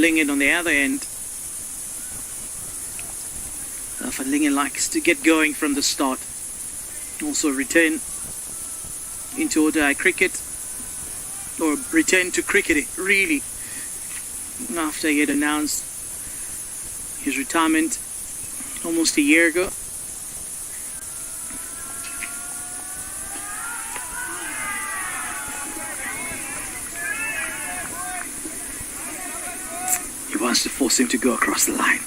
Lingen on the other end. Lingen likes to get going from the start. Also return into ODI cricket, or return to cricket really, after he had announced his retirement almost a year ago. He wants to force him to go across the line.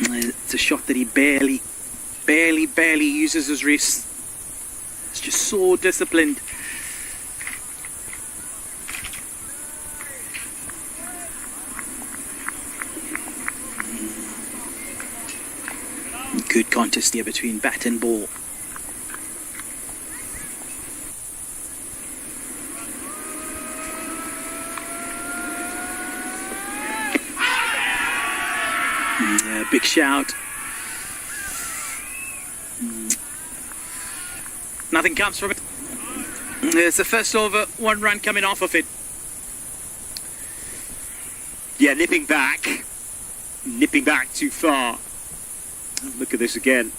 It's a shot that he barely uses his wrist. It's just so disciplined. Good contest here between bat and ball. Big shout. Nothing comes from it. It's the first over, 1 run coming off of it. Yeah, nipping back too far. Look at this again,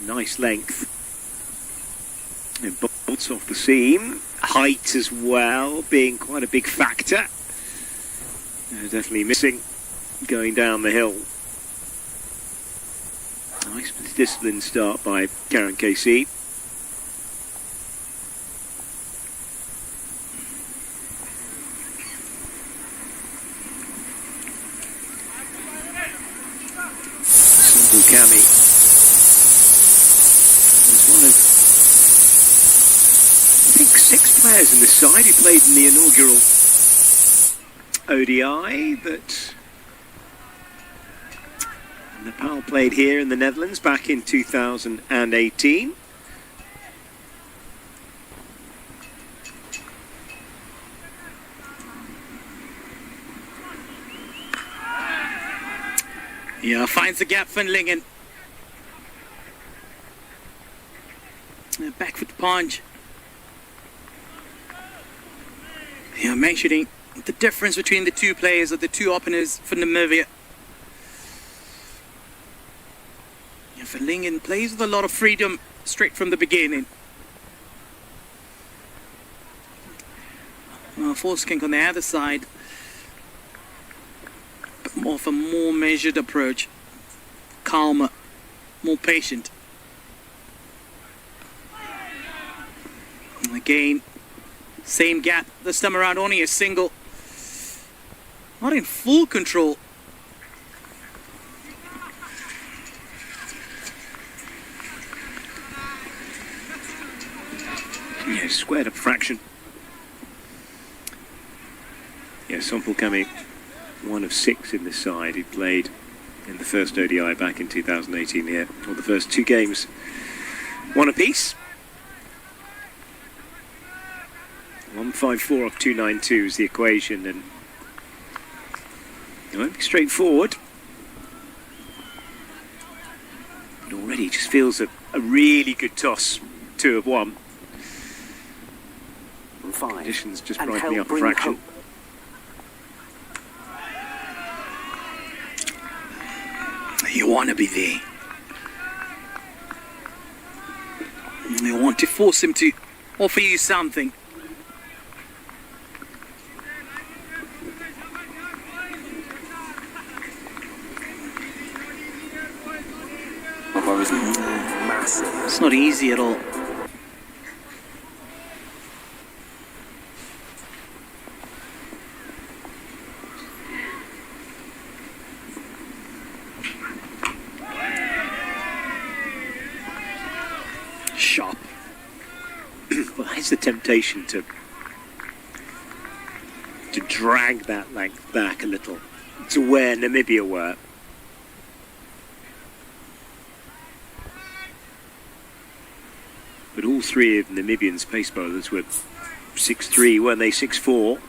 nice length. It bolts off the seam, height as well being quite a big factor. Definitely missing going down the hill. Nice disciplined start by Karen KC. Kami was one of, I think, 6 players in the side who played in the inaugural ODI that Nepal played here in the Netherlands back in 2018. Yeah, finds the gap for Lingen. Back foot punch. Yeah, mentioning the difference between the two players, or the two openers for Namibia. Yeah, for Lingen plays with a lot of freedom straight from the beginning. Forskink on the other side, but more of a more measured approach, calmer, more patient. And again, same gap this time around, only a single. Not in full control. Yeah, squared up fraction. Yeah, Sompel Kami, one of 6 in this side. He played in the first ODI back in 2018 here. Or the first 2 games, 1 apiece. 154 off 292 is the equation, and it won't be straightforward. But already just feels a really good toss, 2 of 1. Conditions just brightening up a fraction. You want to be there. You want to force him to offer you something. It's not easy at all. Sharp. Well, there's the temptation to drag that length back a little to where Namibia were. But all 3 of Namibian's pace bowlers were 6'3", weren't they? 6'4".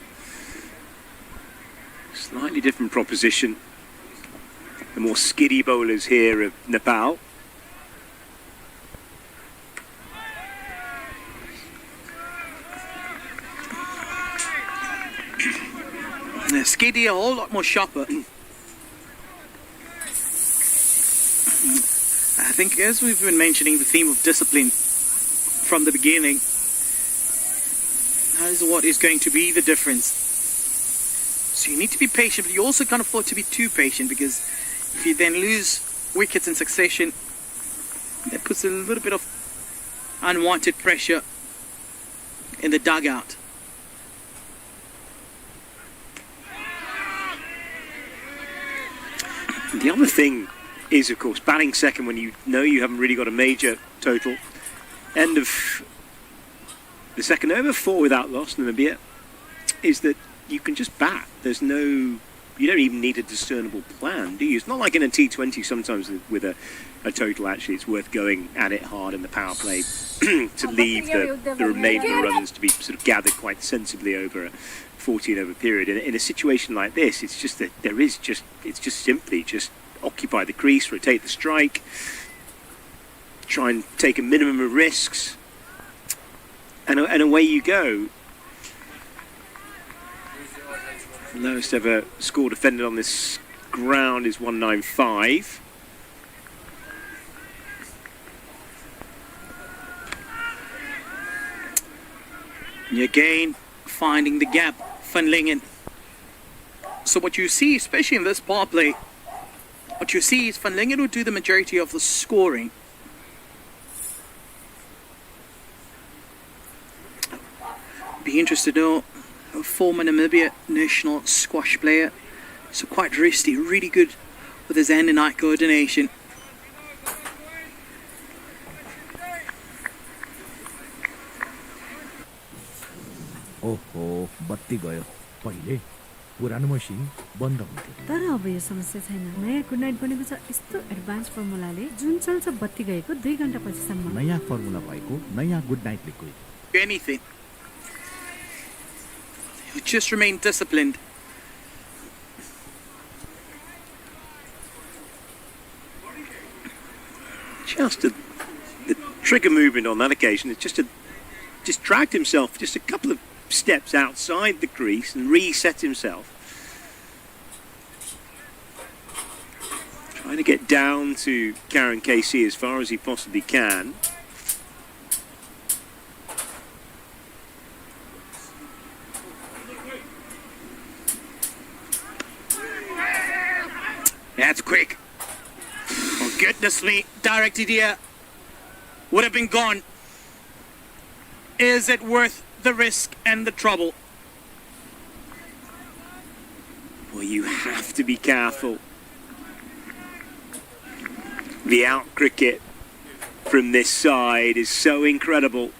Slightly different proposition. The more skiddy bowlers here of Nepal. Skiddy a whole lot more sharper. I think, as we've been mentioning, the theme of discipline from the beginning, that is what is going to be the difference. So you need to be patient, but you also can't afford to be too patient, because if you then lose wickets in succession, that puts a little bit of unwanted pressure in the dugout. The other thing is, of course, batting second when you know you haven't really got a major total. End of the second over, 4 without loss, Namibia, is that you can just bat. There's no, you don't even need a discernible plan, do you? It's not like in a T20 sometimes with a total. Actually, it's worth going at it hard in the power play to leave the remainder runs to be sort of gathered quite sensibly over a 14 over period. In a situation like this, it's just that it's just simply occupy the crease, rotate the strike, try and take a minimum of risks, and away you go. The lowest ever score defended on this ground is 195. Again, finding the gap, Van Lingen. So what you see, especially in this power play, what you see is Van Lingen will do the majority of the scoring. Be interested to know, a former Namibia national squash player, so quite wristy, really good with his hand and eye coordination. ओहो बत्ती गयो पहिले पुरानो मसिन बन्द हुन्थ्यो तर अब यो समस्या छैन नयाँ गुड नाइट बनेको छ यस्तो एडभान्स फर्मुलाले जुन चल्छ बत्ती गएको 2 घण्टा पछिसम्म नयाँ फर्मुला भएको नयाँ good night liquid Anything. You just remain disciplined. The trigger movement on that occasion is just dragged himself just a couple of steps outside the crease and reset himself. Trying to get down to Karen KC as far as he possibly can. That's quick. Oh, goodness me. Directed here. Would have been gone. Is it worth the risk and the trouble? Well, you have to be careful. The out cricket from this side is so incredible.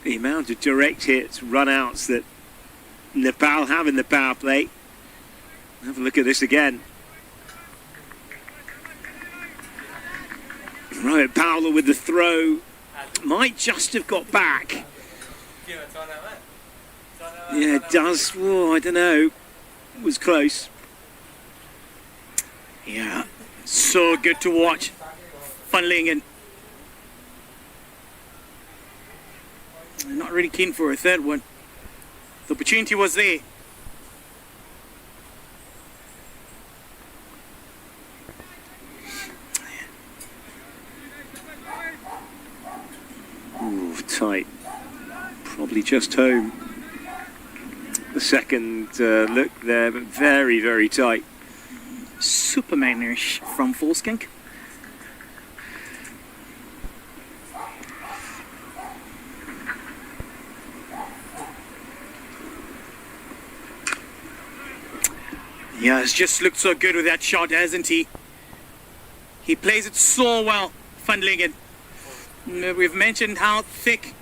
The amount of direct hits, run-outs that Nepal have in the power play. Have a look at this again. Right, Powell with the throw. Might just have got back. Yeah, it does. Oh, I don't know. It was close. Yeah, so good to watch. Van Lingen. Not really keen for a third one. The opportunity was there. Ooh, tight. Probably just home. The second look there, but very, very tight. Supermanish from Volskink. Yeah, it's just looked so good with that shot, hasn't he? He plays it so well, Van Lingen. We've mentioned how thick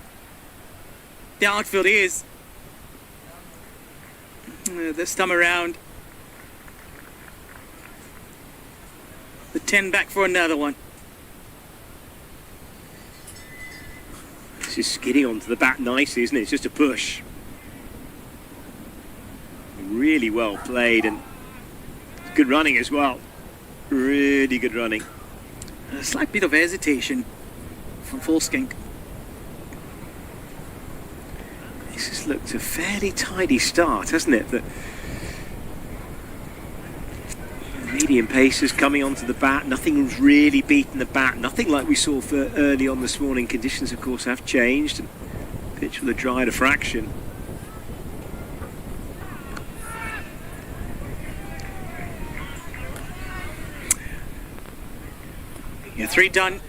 the outfield is. This time around, the 10 back for another one. This is skidding onto the bat nicely, isn't it? It's just a push. Really well played and good running as well. Really good running. A slight bit of hesitation from Volskink. This has looked a fairly tidy start, hasn't it? The medium pacers coming onto the bat. Nothing's really beaten the bat. Nothing like we saw for early on this morning. Conditions, of course, have changed. And pitch with a dry diffraction. Yeah, 3 done,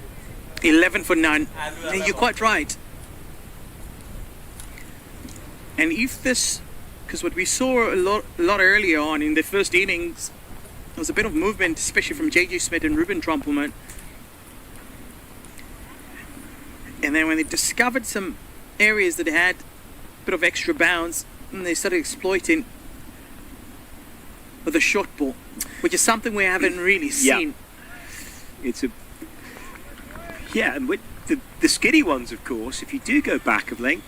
11 for none. And you're quite right. And if this, because what we saw a lot earlier on in the first innings, there was a bit of movement, especially from J.J. Smith and Ruben Trumpelman. And then when they discovered some areas that had a bit of extra bounce, and they started exploiting with a short ball, which is something we haven't really seen. And with the skinny ones, of course, if you do go back of length,